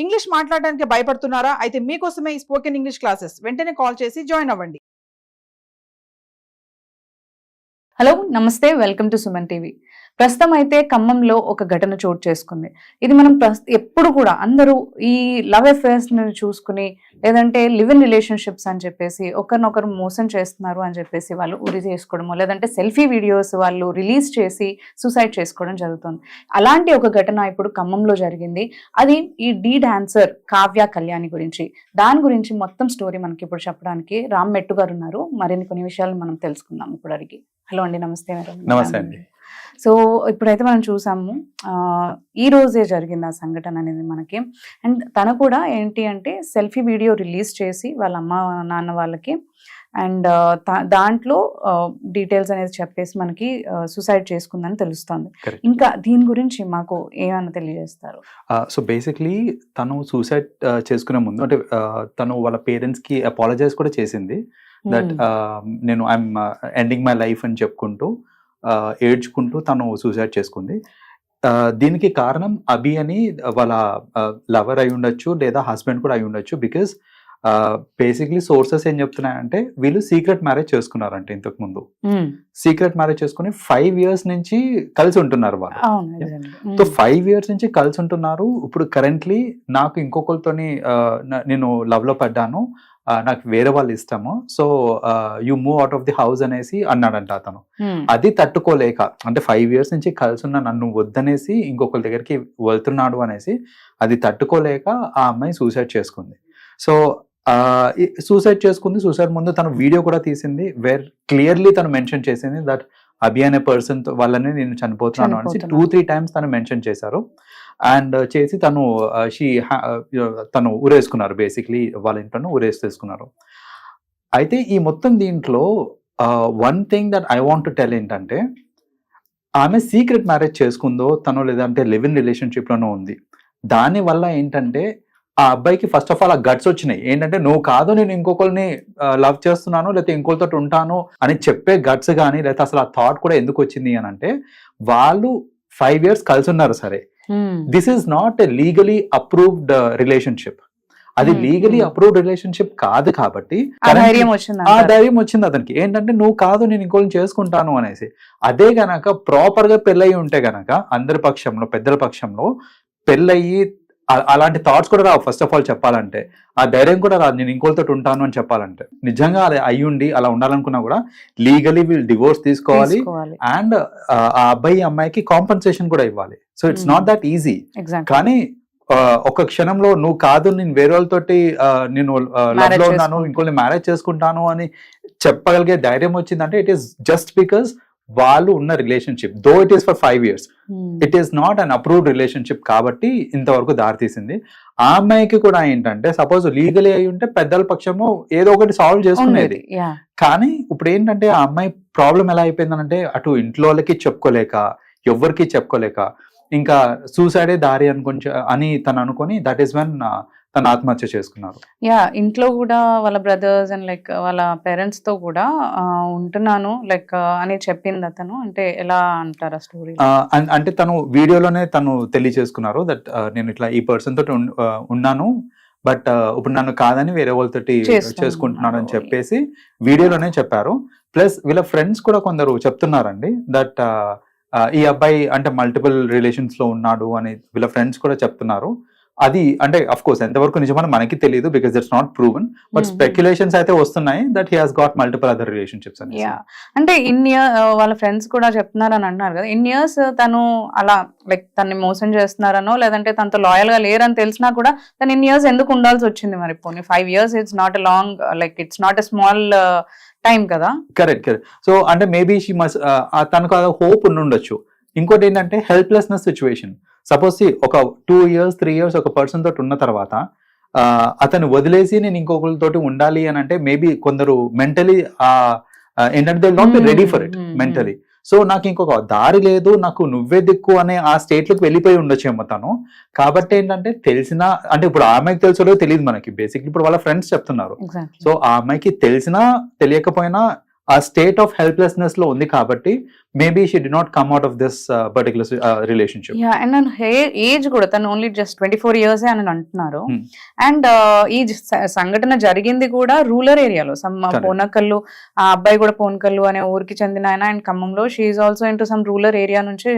English మాట్లాడడానికి భయపడుతున్నారా? అయితే మీకోసమే ఈ స్పోకెన్ ఇంగ్లీష్ క్లాసెస్. వెంటనే కాల్ చేసి జాయిన్ అవ్వండి. హలో, నమస్తే, వెల్కమ్ టు సుమన్ టీవీ. ప్రస్తుతం అయితే ఖమ్మంలో ఒక ఘటన చోటు చేసుకుంది. ఇది మనం ఎప్పుడు కూడా అందరూ ఈ లవ్ అఫేర్స్ చూసుకుని, లేదంటే లివ్ ఇన్ రిలేషన్షిప్స్ అని చెప్పేసి ఒకరినొకరు మోసం చేస్తున్నారు అని చెప్పేసి వాళ్ళు ఉరి చేసుకోవడము, లేదంటే సెల్ఫీ వీడియోస్ వాళ్ళు రిలీజ్ చేసి సూసైడ్ చేసుకోవడం జరుగుతుంది. అలాంటి ఒక ఘటన ఇప్పుడు ఖమ్మంలో జరిగింది. అది ఈ డీ డాన్సర్ కావ్య కళ్యాణి గురించి. దాని గురించి మొత్తం స్టోరీ మనకి ఇప్పుడు చెప్పడానికి రామ్ మెట్టు గారు ఉన్నారు. మరిన్ని కొన్ని విషయాలు మనం తెలుసుకుందాం ఇప్పుడు అడిగి. హలో అండి, నమస్తే మేడం. నమస్తే అండి. సో ఇప్పుడైతే మనం చూసాము, ఈ రోజే జరిగింది ఆ సంఘటన అనేది మనకి. అండ్ తను కూడా ఏంటి అంటే సెల్ఫీ వీడియో రిలీజ్ చేసి వాళ్ళ అమ్మ నాన్న వాళ్ళకి, అండ్ దాంట్లో డీటెయిల్స్ అనేది చెప్పేసి మనకి సూసైడ్ చేసుకుందని తెలుస్తుంది. ఇంకా దీని గురించి మాకు ఏమన్నా తెలియజేస్తారు? సో బేసిక్లీ తను సూసైడ్ చేసుకునే ముందు అంటే తను వాళ్ళ పేరెంట్స్ కి అపాలజైజ్ కూడా చేసింది. దట్ నేను ఐఎమ్ ఎండింగ్ మై లైఫ్ అని చెప్పుకుంటూ ఏడ్చుకుంటూ తను సూసైడ్ చేసుకుంది. దీనికి కారణం అభి అని వాళ్ళ లవర్ అయి ఉండొచ్చు, లేదా హస్బెండ్ కూడా అయి ఉండొచ్చు. బికాస్ బేసిక్లీ సోర్సెస్ ఏం చెప్తున్నాయంటే వీళ్ళు సీక్రెట్ మ్యారేజ్ చేసుకున్నారంటే ఇంతకు ముందు. సీక్రెట్ మ్యారేజ్ చేసుకుని 5 years నుంచి కలిసి ఉంటున్నారు వాళ్ళు. సో 5 years నుంచి కలిసి ఉంటున్నారు. ఇప్పుడు కరెంట్లీ నాకు ఇంకొకరితోని నేను లవ్ లో పడ్డాను, నాకు వేరే వాళ్ళు ఇష్టము, so you move out of the house అనేసి అన్నాడంట అతను. అది తట్టుకోలేక, అంటే 5 years నుంచి కలిసి ఉన్న నన్ను వద్దనేసి ఇంకొకరి దగ్గరికి వెళ్తున్నాడు అనేసి అది తట్టుకోలేక ఆ అమ్మాయి సూసైడ్ చేసుకుంది. సో సూసైడ్ చేసుకుంది. సూసైడ్ ముందు తను వీడియో కూడా తీసింది, వేర్ క్లియర్లీ తను మెన్షన్ చేసింది దట్ అభి అనే పర్సన్ వల్లనే నేను చనిపోతున్నాను అనేసి 2-3 times తను మెన్షన్ చేశారు. అండ్ చేసి తను ఊరేసుకున్నారు. బేసిక్లీ వాళ్ళ ఇంట్లో ఊరేసుకున్నారు. అయితే ఈ మొత్తం దీంట్లో one thing that I want to tell ఏంటంటే, ఆమె సీక్రెట్ మ్యారేజ్ చేసుకుందో తను, లేదంటే లివ్ ఇన్ రిలేషన్షిప్ లోనో ఉంది. దాని వల్ల ఏంటంటే ఆ అబ్బాయికి ఫస్ట్ ఆఫ్ ఆల్ ఆ గట్స్ వచ్చినాయి. ఏంటంటే నువ్వు కాదు, నేను ఇంకొకరిని లవ్ చేస్తున్నాను, లేకపోతే ఇంకొకరితో ఉంటాను అని చెప్పే గట్స్ కానీ, లేకపోతే అసలు ఆ థాట్ కూడా ఎందుకు వచ్చింది అని అంటే, వాళ్ళు 5 years కలిసి ఉన్నారు. సరే, this is not a legally approved relationship. అది లీగలీ అప్రూవ్డ్ రిలేషన్షిప్ కాదు కాబట్టి ఆ ధైర్యం వచ్చింది అతనికి. ఏంటంటే నువ్వు కాదు, నేను ఇంకోళ్ళని చేసుకుంటాను అనేసి. అదే గనక ప్రాపర్ గా పెళ్ళయి ఉంటే గనక అందరి పక్షంలో, పెద్దల పక్షంలో పెళ్ళయి అలాంటి థాట్స్ కూడా రావు. ఫస్ట్ ఆఫ్ ఆల్ చెప్పాలంటే ఆ ధైర్యం కూడా రాదు, నేను ఇంకోళ్ళతో ఉంటాను అని చెప్పాలంటే. నిజంగా అది అయ్యుండి అలా ఉండాలనుకున్నా కూడా లీగలీ వీళ్ళు డివోర్స్ తీసుకోవాలి. అండ్ ఆ అబ్బాయి అమ్మాయికి కాంపన్సేషన్ కూడా ఇవ్వాలి. So it's not that easy. కానీ ఒక క్షణంలో నువ్వు కాదు, నేను వేరే వాళ్ళతోటి నేను లవ్ లో ఉన్నాను, ఇంకోళ్ళని మ్యారేజ్ చేసుకుంటాను అని చెప్పగలిగే ధైర్యం వచ్చిందంటే ఇట్ ఈస్ జస్ట్ బికాస్ వాళ్ళు ఉన్న relationship, though it is for 5 years, it is not an approved relationship కాబట్టి ఇంతవరకు దారితీసింది. ఆ అమ్మాయికి కూడా ఏంటంటే సపోజ్ లీగలీ అయి ఉంటే పెద్దల పక్షము ఏదో ఒకటి సాల్వ్ చేసుకునేది. కానీ ఇప్పుడు ఏంటంటే ఆ అమ్మాయి ప్రాబ్లం ఎలా అయిపోయిందనంటే, అటు ఇంట్లో వాళ్ళకి చెప్పుకోలేక, ఎవరికి చెప్పుకోలేక, ఇంకా సూసైడే దారి అని తను అనుకొని దట్ ఈస్ వెన్ తను ఆత్మహత్య చేసుకున్నారు. ఇంట్లో కూడా వాళ్ళ బ్రదర్స్ అండ్ లైక్ వాళ్ళ పేరెంట్స్ తో కూడా ఉంటున్నాను లైక్ అని చెప్పింది అతను. అంటే ఎలా అంటారు ఆ స్టోరీ? అంటే తను వీడియోలోనే తను తెలియజేసుకున్నారు దట్ నేను ఇట్లా ఈ పర్సన్ తోటి ఉన్నాను, బట్ ఇప్పుడు నన్ను కాదని వేరే వాళ్ళతోటి చేసుకుంటున్నాను అని చెప్పేసి వీడియోలోనే చెప్పారు. ప్లస్ వీళ్ళ ఫ్రెండ్స్ కూడా కొందరు చెప్తున్నారండి దట్ ఈ అబ్బాయి అంటే మల్టిపుల్ రిలేషన్స్ లో ఉన్నాడు అని వీళ్ళ ఫ్రెండ్స్ కూడా చెప్తున్నారు. అది అంటే అఫ్ కోర్స్ ఎంతవరకు నిజమని మనకి తెలియదు, because it's not proven, but speculations అయితే వస్తున్నాయి that he has got multiple other relationships అని. అంటే వాళ్ళ ఫ్రెండ్స్ కూడా చెప్తున్నారు అని అంటున్నారు కదా, ఇన్ ఇయర్స్ తను అలా లైక్ తనని మోసం చేస్తున్నారనో, లేదంటే తనతో లాయల్ గా లేరని తెలిసినా కూడా తను ఇన్ ఇయర్స్ ఎందుకు ఉండాల్సి వచ్చింది మరి? పోనీ 5 years it's not a long, like it's not a small time కదా. కరెక్ట్. సో అంటే మేబీ షీ మస్ట్, తనకు హోప్ ఉండొచ్చు. ఇంకోటి ఏంటంటే హెల్ప్లెస్నెస్ సిచ్యువేషన్. సపోజ్ ఒక 2 years 3 years ఒక పర్సన్ తోటి ఉన్న తర్వాత అతను వదిలేసి నేను ఇంకొకరితోటి ఉండాలి అని అంటే మేబీ కొందరు మెంటలీ ఏంటంటే they not be ready for it mentally. So నాకు ఇంకొక దారి లేదు, నాకు నువ్వే దిక్కు అనే ఆ స్టేట్ లోకి వెళ్ళిపోయి ఉండొచ్చేమో తను. కాబట్టి ఏంటంటే తెలిసినా, అంటే ఇప్పుడు ఆ అమ్మాయికి తెలుసో తెలియదు మనకి, బేసిక్లీ ఇప్పుడు వాళ్ళ ఫ్రెండ్స్ చెప్తున్నారు. సో ఆ అమ్మాయికి తెలిసినా తెలియకపోయినా ఆ స్టేట్ ఆఫ్ హెల్ప్లెస్నెస్ లో ఉంది కాబట్టి maybe she did not come out of this particular relationship. Yeah, and నన్ను ఏజ్ కూడా తను ఓన్లీ జస్ట్ 24 years అని అంటున్నారు. అండ్ ఈ సంఘటన జరిగింది కూడా రూరల్ ఏరియాలో, సమ్ పోనకల్లు, ఆ అబ్బాయి కూడా పోనకల్లు అనే ఊరికి చెందిన ఆయన, అండ్ ఖమ్మంలో she also into some rural area నుంచి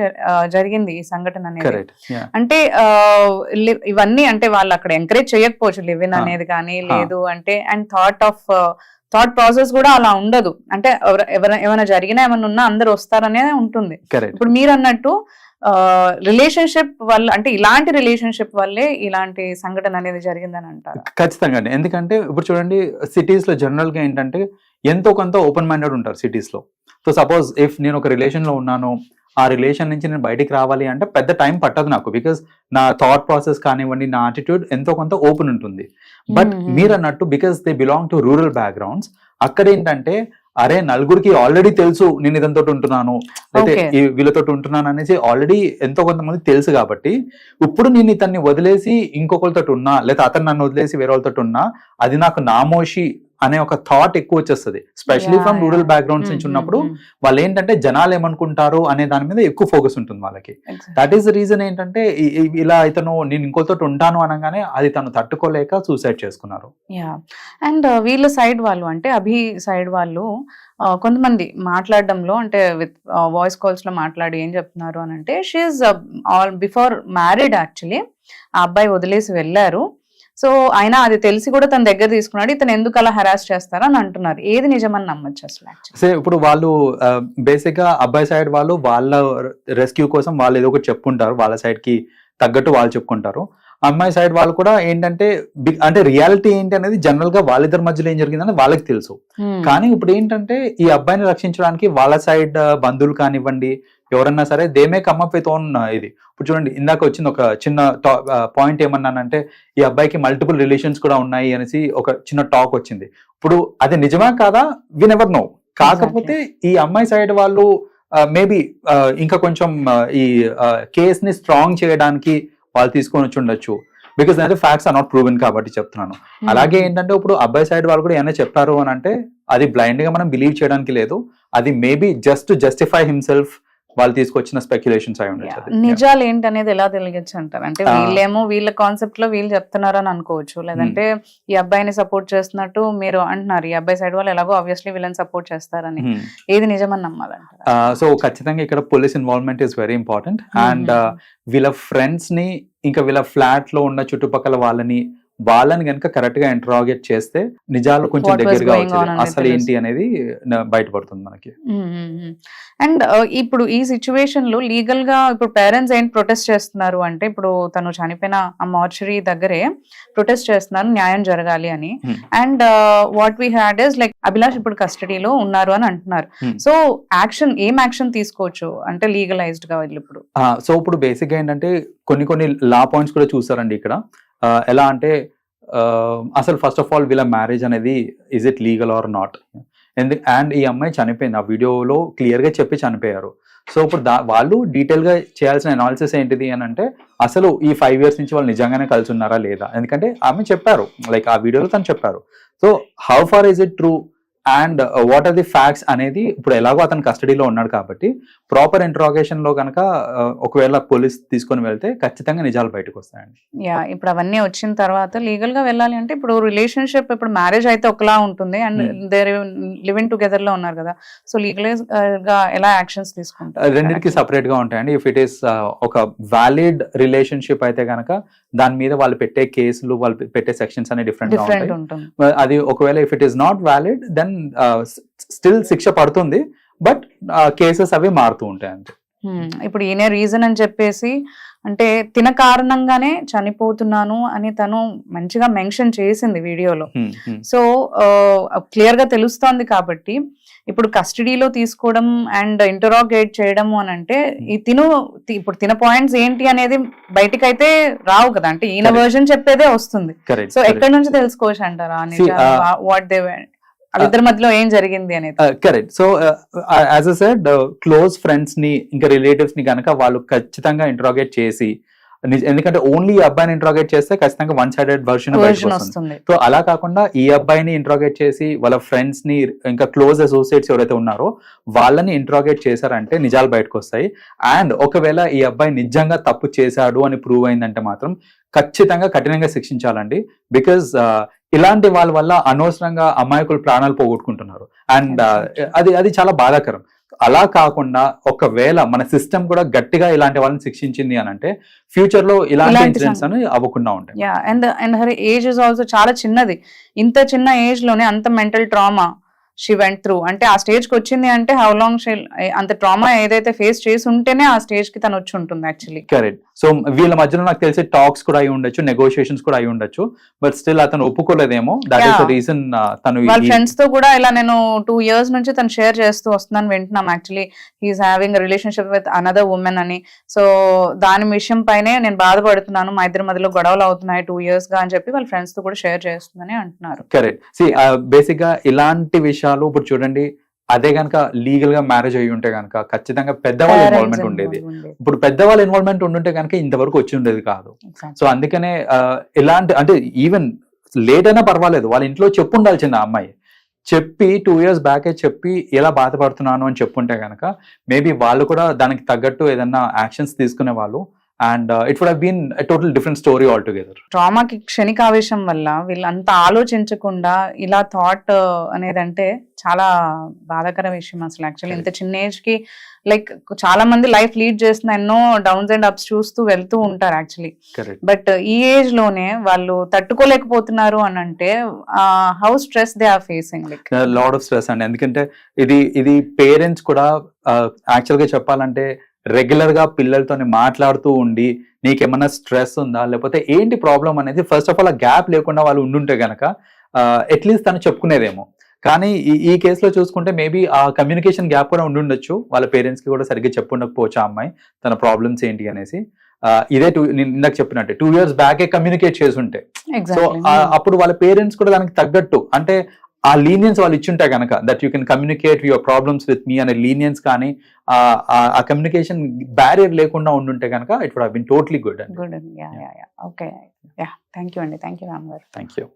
జరిగింది ఈ సంఘటన అనేది. అంటే ఇవన్నీ అంటే వాళ్ళు అక్కడ ఎంకరేజ్ చేయకపోవచ్చు లివ్ ఇన్ అనేది కానీ, లేదు అంటే, అండ్ థాట్ ప్రాసెస్ కూడా అలా ఉండదు. అంటే ఏమైనా జరిగినా ఏమైనా ఉన్నా అందరు వస్తారనే ఉంటుంది. ఇప్పుడు మీరు అన్నట్టు రిలేషన్షిప్ వల్ల, అంటే ఇలాంటి రిలేషన్షిప్ వల్లే ఇలాంటి సంఘటన అనేది జరిగిందని అంటారు. ఖచ్చితంగా. ఎందుకంటే ఇప్పుడు చూడండి, సిటీస్ లో జనరల్ గా ఏంటంటే ఎంతో కొంత ఓపెన్ మైండెడ్ ఉంటారు సిటీస్ లో. సో సపోజ్ ఇఫ్ నేను ఒక రిలేషన్ లో ఉన్నాను, ఆ రిలేషన్ నుంచి నేను బయటికి రావాలి అంటే పెద్ద టైం పట్టదు నాకు, బికాస్ నా థాట్ ప్రాసెస్ కానివ్వండి, నా యాటిట్యూడ్ ఎంతో కొంత ఓపెన్ ఉంటుంది. బట్ మీరు అన్నట్టు because they belong to rural backgrounds, అక్కడ ఏంటంటే అరే నలుగురికి ఆల్రెడీ తెలుసు నేను ఇదంతో ఉంటున్నాను, అయితే వీళ్ళతో ఉంటున్నాను అనేసి ఆల్రెడీ ఎంతో కొంతమంది తెలుసు కాబట్టి, ఇప్పుడు నేను ఇతన్ని వదిలేసి ఇంకొకరితో ఉన్నా, లేదా అతను నన్ను వదిలేసి వేరే వాళ్ళతో ఉన్నా, అది నాకు నామోషి అనే ఒక థాట్ ఎక్కువ వచ్చేస్తుంది. స్పెషలీ ఫ్రమ్ రూరల్ బ్యాక్గ్రౌండ్స్ నుంచి ఉన్నప్పుడు వాళ్ళు ఏంటంటే జనాలు ఏమనుకుంటారు అనే దాని మీద ఎక్కువ ఫోకస్ ఉంటుంది వాళ్ళకి. దట్ ఈస్ ద రీజన్ ఏంటంటే ఇలా ఇతను నేను ఇంకోతో ఉంటాను అనగానే అది తను తట్టుకోలేక సూసైడ్ చేసుకున్నారు. యా, అండ్ వీళ్ళ సైడ్ వాళ్ళు, అంటే అభి సైడ్ వాళ్ళు కొంతమంది మాట్లాడడంలో, అంటే విత్ వాయిస్ కాల్స్ లో మాట్లాడి ఏం చెప్తున్నారు అని అంటే, షీఈస్ బిఫోర్ మ్యారీడ్ యాక్చువల్లీ. ఆ అబ్బాయి వదిలేసి వెళ్ళారు. సో ఆయన అది తెలిసి కూడా తన దగ్గర తీసుకున్నాడు, ఇతను ఎందుకు అలా హెరాస్ చేస్తారో అని అంటున్నారు. ఏది నిజమని నమ్మచ్చు అసలు? ఇప్పుడు వాళ్ళు బేసిక్ గా అబ్బాయి సైడ్ వాళ్ళు వాళ్ళ రెస్క్యూ కోసం వాళ్ళు ఏదో ఒకటి చెప్పుకుంటారు, వాళ్ళ సైడ్ కి తగ్గట్టు వాళ్ళు చెప్పుకుంటారు. అమ్మాయి సైడ్ వాళ్ళు కూడా ఏంటంటే, అంటే రియాలిటీ ఏంటి అనేది జనరల్ గా వాళ్ళిద్దరి మధ్యలో ఏం జరిగిందని వాళ్ళకి తెలుసు. కానీ ఇప్పుడు ఏంటంటే ఈ అబ్బాయిని రక్షించడానికి వాళ్ళ సైడ్ బంధువులు కానివ్వండి, ఎవరన్నా సరే they may come up with own ఇది. ఇప్పుడు చూడండి, ఇందాక వచ్చింది ఒక చిన్న పాయింట్ ఏమన్నానంటే, ఈ అబ్బాయికి మల్టిపుల్ రిలేషన్స్ కూడా ఉన్నాయి అనేసి ఒక చిన్న టాక్ వచ్చింది. ఇప్పుడు అది నిజమా కాదా వి నెవర్ నో. కాకపోతే ఈ అమ్మాయి సైడ్ వాళ్ళు మేబీ ఇంకా కొంచెం ఈ కేస్ ని స్ట్రాంగ్ చేయడానికి వాళ్ళు తీసుకొని వచ్చి ఉండొచ్చు, బికాస్ అయితే ఫ్యాక్ట్స్ ఆర్ నాట్ ప్రూవెన్ కాబట్టి చెప్తున్నాను. అలాగే ఏంటంటే ఇప్పుడు అబ్బాయి సైడ్ వాళ్ళు కూడా ఏమైనా చెప్పారు అని అంటే అది బ్లైండ్ గా మనం బిలీవ్ చేయడానికి లేదు. అది మేబీ జస్ట్ జస్టిఫై హిమ్సెల్ఫ్ వాళ్ళు తీసుకొచ్చిన స్పెక్యులేషన్స్ అయి ఉండొచ్చు. నిజాలు ఏంటనేది ఎలా తెలియచ్చు అంటారు? అంటే వీళ్ళేమో వీళ్ళ కాన్సెప్ట్ లో వీళ్ళు చెప్తున్నారని అనుకోవచ్చు, లేదంటే ఈ అబ్బాయిని సపోర్ట్ చేస్తున్నట్టు మీరు అంటున్నారు, ఈ అబ్బాయి సైడ్ వాళ్ళు ఎలాగో ఆబ్వియస్లీ వీళ్ళని సపోర్ట్ చేస్తారని. ఏది నిజమని నమ్మాలంటారు? సో ఖచ్చితంగా ఇక్కడ police involvement is very important. And వీళ్ళ ఫ్రెండ్స్ ని, ఇంకా వీళ్ళ ఫ్లాట్ లో ఉన్న చుట్టుపక్కల వాళ్ళని కనుక కరెక్ట్ గా ఇంటరాగేట్ చేస్తే నిజాలు కొంచెం దగ్గరగా వచ్చేది, అసలు ఏంటి అనేది బయటపడుతుంది మనకి. అండ్ ఇప్పుడు ఈ సిచ్యువేషన్ లో లీగల్ గా ఇప్పుడు పేరెంట్స్ ఏంటి ప్రొటెస్ట్ చేస్తున్నారు అంటే, ఇప్పుడు తను చనిపోయిన ఆ మార్చరీ దగ్గరే ప్రొటెస్ట్ చేస్తున్నారు న్యాయం జరగాలి అని. And what we had is like Abhilash ఇప్పుడు కస్టడీలో ఉన్నారు అని అంటున్నారు. సో ఏం యాక్షన్ తీసుకోవచ్చు అంటే లీగలైజ్డ్ గా వీళ్ళు ఇప్పుడు? సో ఇప్పుడు బేసిక్ గా ఏంటంటే కొన్ని లా పాయింట్స్ కూడా చూసారండి ఇక్కడ. ఎలా అంటే అసలు ఫస్ట్ ఆఫ్ ఆల్ వీళ్ళ మ్యారేజ్ అనేది is it legal are not, and ఈ అమ్మాయి చనిపోయింది, ఆ వీడియోలో క్లియర్ గా చెప్పి చనిపోయారు. సో ఇప్పుడు వాళ్ళు డీటెయిల్ గా చేయాల్సిన అనాలిసిస్ ఏంటిది అని అంటే, అసలు ఈ 5 years నుంచి వాళ్ళు నిజంగానే కలిసి ఉన్నారా లేదా, ఎందుకంటే ఆమె చెప్పారు, లైక్ ఆ వీడియోలో తను చెప్పారు. So how far is it true and what are the facts అనేది ఇప్పుడు ఎలాగో అతను కస్టడీలో ఉన్నాడు కాబట్టి ప్రాపర్ ఇంట్రాగేషన్ లో కనుక ఒకవేళ పోలీస్ తీసుకొని వెళ్తే ఖచ్చితంగా నిజాలు బయటకు వస్తాయండి. యా, ఇప్పుడు అవన్నీ వచ్చిన తర్వాత లీగల్ గా వెళ్ళాలి అంటే, ఇప్పుడు రిలేషన్షిప్, ఇప్పుడు మ్యారేజ్ అయితే ఒకలా ఉంటుంది అండ్ దేర్ లివింగ్ టుగెదర్ లో ఉన్నారు కదా, సో లీగలైజ్ గా ఎలా యాక్షన్స్ తీసుకుంటారు? రెండింటికి సపరేట్ గా ఉంటాయండి. ఇఫ్ ఇట్ ఈస్ ఒక వ్యాలిడ్ రిలేషన్షిప్ అయితే కనుక దాని మీద వాళ్ళు పెట్టే కేసులు, వాళ్ళు పెట్టే సెక్షన్స్ అనే డిఫరెంట్ గా ఉంటాయి. అది ఒకవేళ if it is not valid then still శిక్ష పడుతుంది, బట్ కేసెస్ అవి మారుతూ ఉంటాయి అంతే. ఇప్పుడు ఈయన రీజన్ అని చెప్పేసి, అంటే తిన కారణంగానే చనిపోతున్నాను అని తను మంచిగా మెన్షన్ చేసింది వీడియోలో. సో క్లియర్ గా తెలుస్తోంది కాబట్టి ఇప్పుడు కస్టడీలో తీసుకోవడం అండ్ ఇంటరాగేట్ చేయడము అని అంటే, ఇప్పుడు తిన పాయింట్స్ ఏంటి అనేది బయటకైతే రావు కదా, అంటే ఈయన వర్షన్ చెప్పేదే వస్తుంది. సో ఎక్కడి నుంచి తెలుసుకోవచ్చు అంటారా వాట్ దే ఇద్దరి మధ్యలో ఏం జరిగింది అనేది? Correct. So as I said, close friends ని ఇంకా రిలేటివ్స్ ని కనుక వాళ్ళు ఖచ్చితంగా ఇంటరాగేట్ చేసి ఎందుకంటే ఓన్లీ ఈ అబ్బాయిని ఇంట్రాగేట్ చేస్తే ఖచ్చితంగా వన్ సైడెడ్ వర్షన్ వస్తుంది. సో అలా కాకుండా ఈ అబ్బాయిని ఇంట్రాగేట్ చేసి వాళ్ళ ఫ్రెండ్స్ ని ఇంకా క్లోజ్ అసోసియేట్స్ ఎవరైతే ఉన్నారో వాళ్ళని ఇంట్రాగేట్ చేశారంటే నిజాలు బయటకు వస్తాయి. అండ్ ఒకవేళ ఈ అబ్బాయి నిజంగా తప్పు చేశాడు అని ప్రూవ్ అయిందంటే మాత్రం ఖచ్చితంగా కఠినంగా శిక్షించాలండి. బికాజ్ ఇలాంటి వాళ్ళ వల్ల అనవసరంగా అమాయకులు ప్రాణాలు పోగొట్టుకుంటున్నారు. అండ్ అది చాలా బాధాకరం. అలా కాకుండా ఒకవేళ మన సిస్టమ్ కూడా గట్టిగా ఇలాంటి వాళ్ళని శిక్షించింది అని అంటే ఫ్యూచర్ లో ఇలాంటి ఇన్సిడెంట్స్ అని అవ్వకుండా ఉంటాయి. And her age is also చాలా చిన్నది. ఇంత చిన్న ఏజ్ లోనే అంత mental trauma she went through. అంటే ఆ స్టేజ్ కి వచ్చింది అంటే హౌ లాంగ్ షీ అంత ట్రామా ఏదైతే ఫేస్ చేసి ఉంటేనే ఆ స్టేజ్ కి తను వచ్చి ఉంటుంది యాక్చువల్లీ. కరెక్ట్. సో వీళ్ళ మధ్యలో నాకు తెలిసి టాక్స్ కూడా అయి ఉండొచ్చు, నెగోషియేషన్స్ కూడా అయి ఉండొచ్చు. బట్ స్టిల్ అతను ఒప్పుకోలేదేమో. దట్ ఈస్ ద రీజన్ తను వాళ్ళ ఫ్రెండ్స్ తో కూడా ఇలా నేను 2 years నుంచి తను షేర్ చేస్తూ వస్తున్నాను వింటున్నాం. Actually he is having relationship with another woman అని. సో దాని విషయం పైనే నేను బాధపడుతున్నాను, మా ఇద్దరి మధ్యలో గొడవలు అవుతున్నాయి 2 years గా అని చెప్పి వాళ్ళ ఫ్రెండ్స్ తో కూడా షేర్ చేస్తుందని అంటున్నారు. కరెక్ట్. బేసిక్ గా ఇలాంటి విషయాలు ఇప్పుడు చూడండి, అదే కనుక లీగల్ గా మ్యారేజ్ అయ్యి ఉంటే కనుక ఖచ్చితంగా పెద్దవాళ్ళ ఇన్వాల్వ్మెంట్ ఉండేది. ఇప్పుడు పెద్దవాళ్ళ ఇన్వాల్వ్మెంట్ ఉండుంటే కనుక ఇంతవరకు వచ్చి ఉండేది కాదు. సో అందుకనే ఇలాంటి అంటే ఈవెన్ లేట్ అయినా పర్వాలేదు, వాళ్ళ ఇంట్లో చెప్పు ఉండాల్సింది. ఆ అమ్మాయి చెప్పి 2 years బ్యాకే చెప్పి ఎలా బాధపడుతున్నాను అని చెప్పుంటే కనుక మేబీ వాళ్ళు కూడా దానికి తగ్గట్టు ఏదన్నా యాక్షన్స్ తీసుకునే వాళ్ళు. And it would have been a total different story altogether. ట్రామాకి క్షణికావేశం వల్ల వీళ్ళంతా ఆలోచించకుండా ఇలా థాట్ అనేదంటే చాలా బాధాకర విషయం అసలు. యాక్చువల్లీ ఇంత చిన్న ఏజ్ కి లైక్ చాలా మంది లైఫ్ లీడ్ చేస్తున్న ఎన్నో డౌన్స్ అండ్ అప్స్ చూస్తూ వెళ్తూ ఉంటారు యాక్చువల్లీ. బట్ ఈ ఏజ్ లోనే వాళ్ళు తట్టుకోలేకపోతున్నారు అని అంటే how stress they are facing, like lot of stress అండి. ఎందుకంటే ఇది పేరెంట్స్ కూడా యాక్చువల్ గా చెప్పాలంటే రెగ్యులర్ గా పిల్లలతోనే మాట్లాడుతూ ఉండి నీకేమన్నా స్ట్రెస్ ఉందా లేకపోతే ఏంటి ప్రాబ్లం అనేది ఫస్ట్ ఆఫ్ ఆల్ ఆ గ్యాప్ లేకుండా వాళ్ళు ఉండుంటే గనక అట్లీస్ట్ తను చెప్పుకునేదేమో. కానీ ఈ కేసులో చూసుకుంటే మేబీ ఆ కమ్యూనికేషన్ గ్యాప్ కూడా ఉండుండొచ్చు. వాళ్ళ పేరెంట్స్ కి కూడా సరిగ్గా చెప్పుండకపోవచ్చు ఆ అమ్మాయి తన ప్రాబ్లమ్స్ ఏంటి అనేసి. ఇదే ఇందాక చెప్పినట్టే 2 years బ్యాకే కమ్యూనికేట్ చేసి ఉంటే సో అప్పుడు వాళ్ళ పేరెంట్స్ కూడా దానికి తగ్గట్టు అంటే ఆ లీనియన్స్ వాళ్ళు ఇచ్చుంటే కనుక that you can communicate your problems with me అనే లీనియన్స్ కానీ ఆ కమ్యూనికేషన్ బ్యారియర్ లేకుండా ఉండుంటే కనుక it would have been totally good. Okay, thank you అండి. Thank you Ram garu. Thank you.